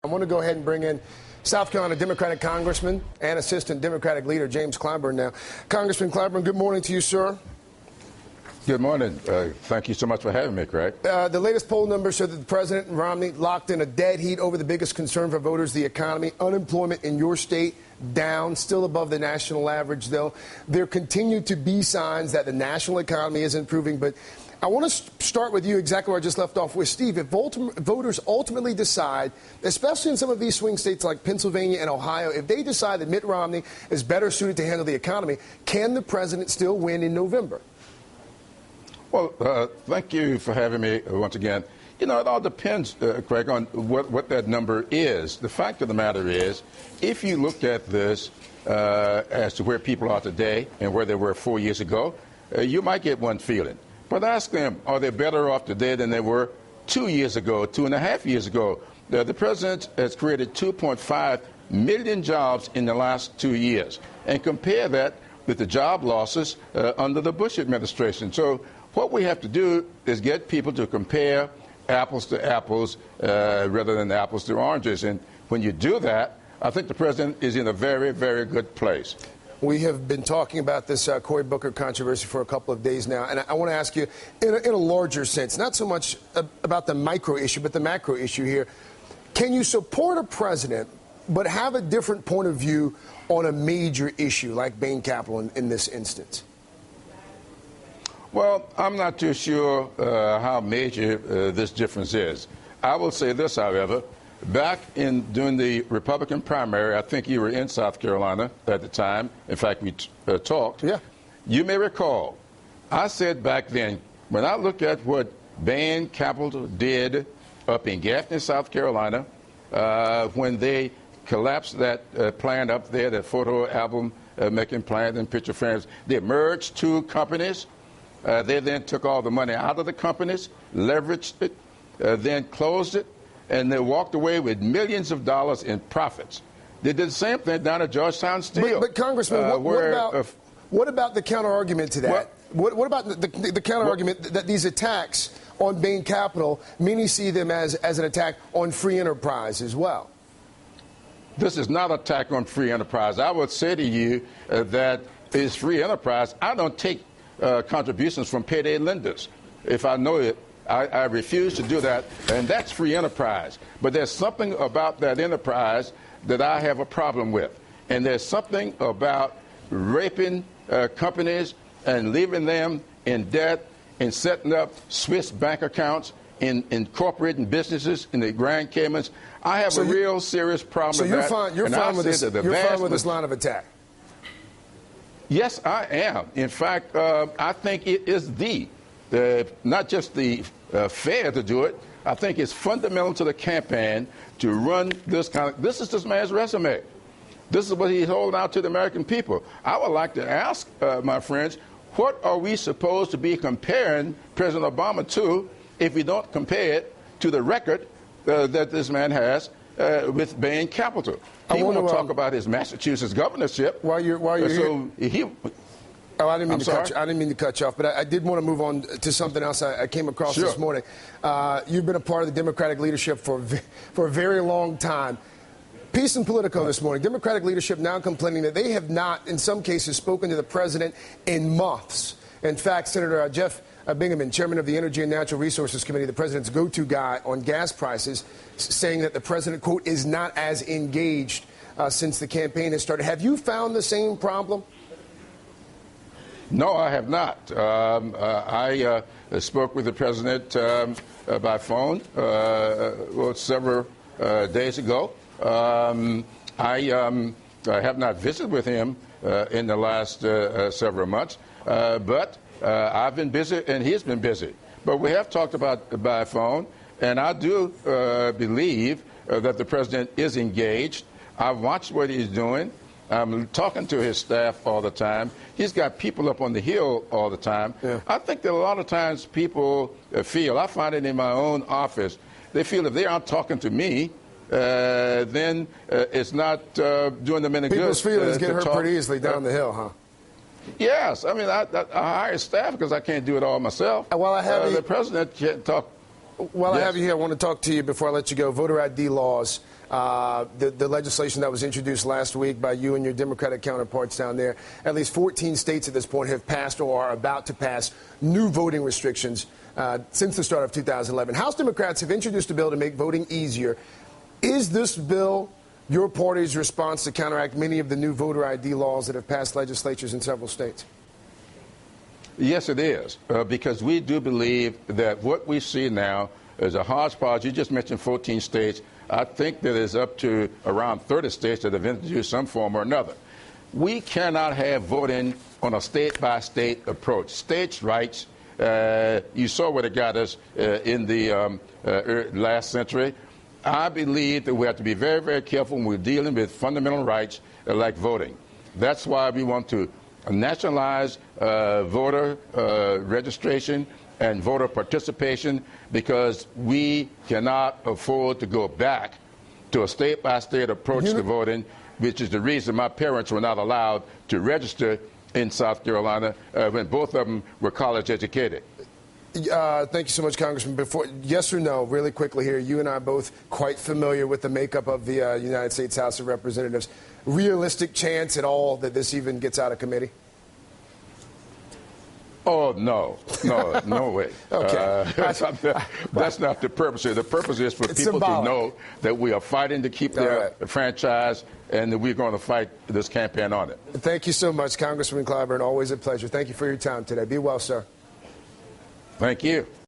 I want to go ahead and bring in South Carolina Democratic Congressman and Assistant Democratic Leader James Clyburn now. Congressman Clyburn, good morning to you, sir. Good morning. Thank you so much for having me, Craig. The latest poll numbers show that the President and Romney locked in a dead heat over the biggest concern for voters, the economy. Unemployment in your state down, still above the national average, though. There continue to be signs that the national economy is improving, but I want to start with you exactly where I just left off with Steve. If voters ultimately decide, especially in some of these swing states like Pennsylvania and Ohio, if they decide that Mitt Romney is better suited to handle the economy, can the president still win in November? Well, thank you for having me once again. You know, it all depends, Craig, on what that number is. The fact of the matter is, if you look at this as to where people are today and where they were 4 years ago, you might get one feeling. But ask them, are they better off today than they were 2 years ago, 2.5 years ago? The president has created 2.5 million jobs in the last 2 years. And compare that with the job losses under the Bush administration. So what we have to do is get people to compare apples to apples rather than apples to oranges. And when you do that, I think the president is in a very, very good place. We have been talking about this Cory Booker controversy for a couple of days now, and I want to ask you, in a larger sense, not so much about the micro issue, but the macro issue here. Can you support a president but have a different point of view on a major issue like Bain Capital in this instance? Well, I'm not too sure how major this difference is. I will say this, however. Back during the Republican primary, I think you were in South Carolina at the time. In fact, we talked. Yeah. You may recall, I said back then, when I look at what Bain Capital did up in Gaffney, South Carolina, when they collapsed that plant up there, that photo album making plant and picture frames, they merged two companies. They then took all the money out of the companies, leveraged it, then closed it, and they walked away with millions of dollars in profits. They did the same thing down at Georgetown Steel. But Congressman, what about the counter-argument to that? What about the counter-argument that these attacks on Bain Capital, many see them as an attack on free enterprise as well? This is not an attack on free enterprise. I would say to you that it's free enterprise. I don't take contributions from payday lenders. If I know it, I refuse to do that, and that's free enterprise. But there's something about that enterprise that I have a problem with. And there's something about raping companies and leaving them in debt and setting up Swiss bank accounts in incorporating businesses in the Grand Caymans. I have a real serious problem with that. So you're fine with this line of attack? Yes, I am. In fact, I think it is not just the fair to do it. I think it's fundamental to the campaign to run this kind of. This is this man's resume. This is what he's holding out to the American people. I would like to ask my friends, what are we supposed to be comparing President Obama to if we don't compare it to the record that this man has with Bain Capital? He want to talk about his Massachusetts governorship. While you're here. Oh, I didn't mean to cut you off, but I did want to move on to something else I came across this morning. You've been a part of the Democratic leadership for a very long time. Piece in Politico this morning, Democratic leadership now complaining that they have not, in some cases, spoken to the president in months. In fact, Senator Jeff Bingaman, chairman of the Energy and Natural Resources Committee, the president's go-to guy on gas prices, saying that the president, quote, is not as engaged since the campaign has started. Have you found the same problem? No, I have not. I spoke with the president by phone several days ago. I have not visited with him in the last several months, but I've been busy and he's been busy. But we have talked about by phone, and I do believe that the president is engaged. I've watched what he's doing. I'm talking to his staff all the time. He's got people up on the Hill all the time. Yeah. I think that a lot of times people feel, I find it in my own office, they feel if they aren't talking to me, then it's not doing them any good. People's feelings get hurt pretty easily down the Hill, huh? Yes. I mean, I hire staff because I can't do it all myself. While I have the president can't talk. While I have you here, I want to talk to you before I let you go. Voter ID laws the legislation that was introduced last week by you and your Democratic counterparts down there. At least 14 states at this point have passed or are about to pass new voting restrictions since the start of 2011. House Democrats have introduced a bill to make voting easier. Is this bill your party's response to counteract many of the new voter ID laws that have passed legislatures in several states? Yes, it is, because we do believe that what we see now is a hodgepodge. You just mentioned 14 states. I think that it's up to around 30 states that have introduced some form or another. We cannot have voting on a state-by-state approach. States' rights, you saw what it got us in the last century. I believe that we have to be very, very careful when we're dealing with fundamental rights like voting. That's why we want to nationalize voter registration and voter participation, because we cannot afford to go back to a state-by-state approach to voting, which is the reason my parents were not allowed to register in South Carolina when both of them were college educated. Thank you so much, Congressman. Before, yes or no, really quickly here, you and I are both quite familiar with the makeup of the United States House of Representatives. Realistic chance at all that this even gets out of committee? Oh, no, no way. Okay. That's not the purpose here. The purpose is for people symbolic. to know that we are fighting to keep their franchise and that we're going to fight this campaign on it. Thank you so much, Congressman Clyburn. Always a pleasure. Thank you for your time today. Be well, sir. Thank you.